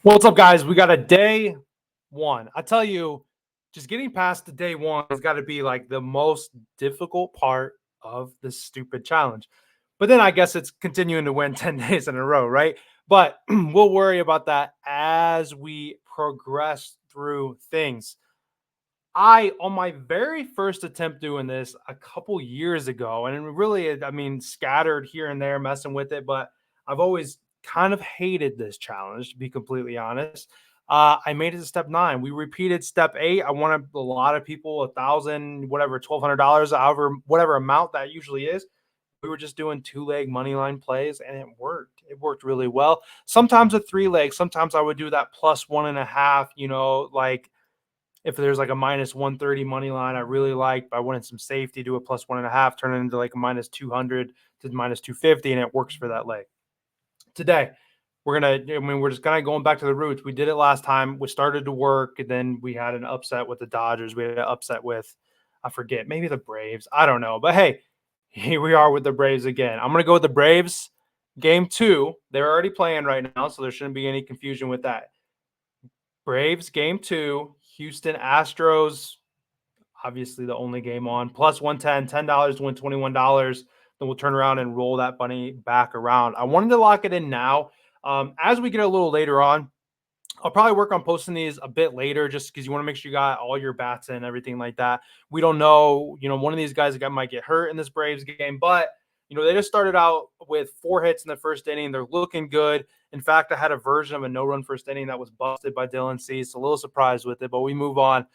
What's up, guys? We got a day one. I tell you, just getting past the day one has got to be like the most difficult part of this stupid challenge. But then I guess it's continuing to win 10 days in a row, right? But we'll worry about that as we progress through things. On my very first attempt doing this a couple years ago, and really, I mean, scattered here and there, messing with it, but I've always kind of hated this challenge, to be completely honest. I made it to step nine. We repeated step eight. I wanted a lot of people, 1,000, whatever, $1,200, however, whatever amount that usually is. We were just doing two-leg money line plays, and it worked. It worked really well. Sometimes a three-leg. Sometimes I would do that plus 1.5. Like if there's like a minus 130 money line I really liked, I wanted some safety, do a plus 1.5, turn it into like a minus 200 to minus 250, and it works for that leg. Today, we're just kind of going back to the roots. We did it last time. We started to work, and then we had an upset with the Dodgers. We had an upset with, I forget, maybe the Braves. I don't know. But hey, here we are with the Braves again. I'm going to go with the Braves game two. They're already playing right now, so there shouldn't be any confusion with that. Braves game two, Houston Astros, obviously the only game on, plus 110, $10 to win $21. Then we'll turn around and roll that bunny back around. I wanted to lock it in now. As we get a little later on, I'll probably work on posting these a bit later just because you want to make sure you got all your bats and everything like that. We don't know, one of these guys might get hurt in this Braves game, but they just started out with 4 hits in the first inning. They're looking good. In fact, I had a version of a no-run first inning that was busted by Dylan Cease. A little surprised with it, but we move on.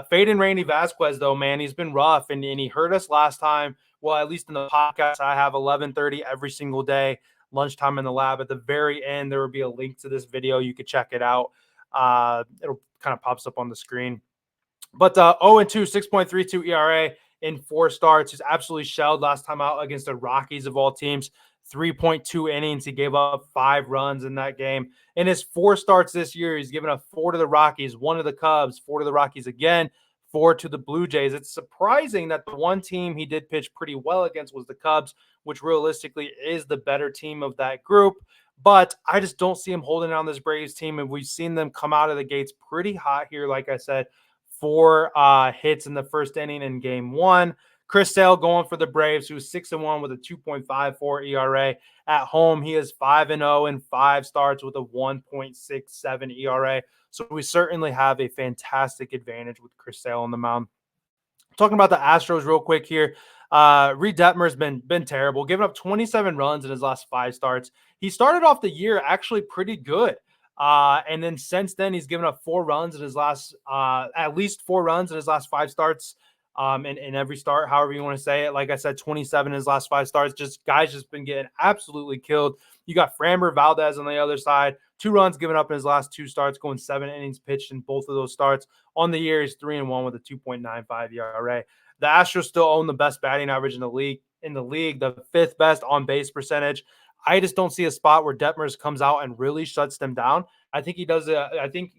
Fade and Randy Vasquez, though, man, he's been rough, and he hurt us last time. Well, at least in the podcast, I have 11:30 every single day. Lunchtime in the lab. At the very end, there will be a link to this video. You could check it out. It'll kind of pops up on the screen. But 0-2, 6.32 ERA in 4 starts. He's absolutely shelled last time out against the Rockies of all teams. 3.2 innings. He gave up 5 runs in that game. In his 4 starts this year, he's given up 4 to the Rockies, 1 to the Cubs, 4 to the Rockies again, 4 to the Blue Jays. It's surprising that the one team he did pitch pretty well against was the Cubs, which realistically is the better team of that group. But I just don't see him holding on this Braves team. And we've seen them come out of the gates pretty hot here, like I said. 4 hits in the first inning in game 1. Chris Sale going for the Braves, who's 6-1 with a 2.54 ERA. At home, he is 5-0 in 5 starts with a 1.67 ERA. So we certainly have a fantastic advantage with Chris Sale on the mound. Talking about the Astros real quick here. Reed Detmer's been terrible, giving up 27 runs in his last 5 starts. He started off the year actually pretty good. And then since then, he's given up 4 runs in his last, at least 4 runs in his last 5 starts. In every start, however you want to say it. Like I said, 27 in his last 5 starts. Guys just been getting absolutely killed. You got Framber Valdez on the other side. 2 runs given up in his last 2 starts, going 7 innings pitched in both of those starts. On the year, he's 3-1 with a 2.95 ERA. The Astros still own the best batting average in the league. The 5th best on base percentage. I just don't see a spot where Detmers comes out and really shuts them down. I think he does. I think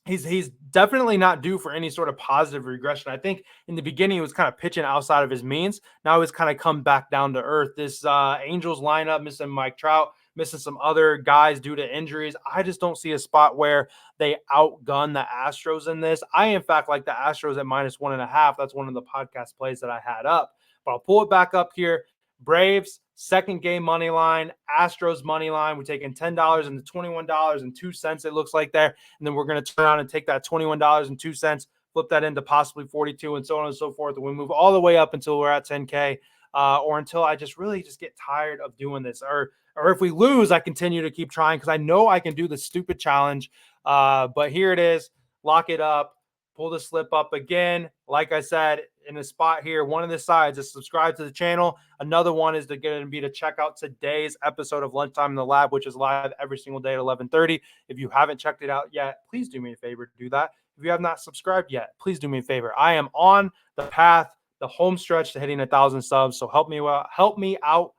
he's definitely not due for any sort of positive regression. I think in the beginning he was kind of pitching outside of his means. Now he's kind of come back down to earth. This Angels lineup, missing Mike Trout, missing some other guys due to injuries. I just don't see a spot where they outgun the Astros in this. I, in fact, like the Astros at minus 1.5. That's one of the podcast plays that I had up. But I'll pull it back up here. Braves, second game money line, Astros money line. We're taking $10 into $21.02, it looks like there. And then we're going to turn around and take that $21.02, flip that into possibly 42 and so on and so forth. And we move all the way up until we're at 10K or until I just really just get tired of doing this. Or if we lose, I continue to keep trying because I know I can do the stupid challenge. But here it is. Lock it up. Pull the slip up again. Like I said, in a spot here, one of the sides is subscribe to the channel. Another one is going to be to check out today's episode of Lunchtime in the Lab, which is live every single day at 11:30. If you haven't checked it out yet, please do me a favor to do that. If you have not subscribed yet, please do me a favor. I am on the path, the home stretch to hitting 1,000 subs. So help me out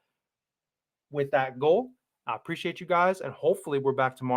with that goal. I appreciate you guys, and hopefully we're back tomorrow.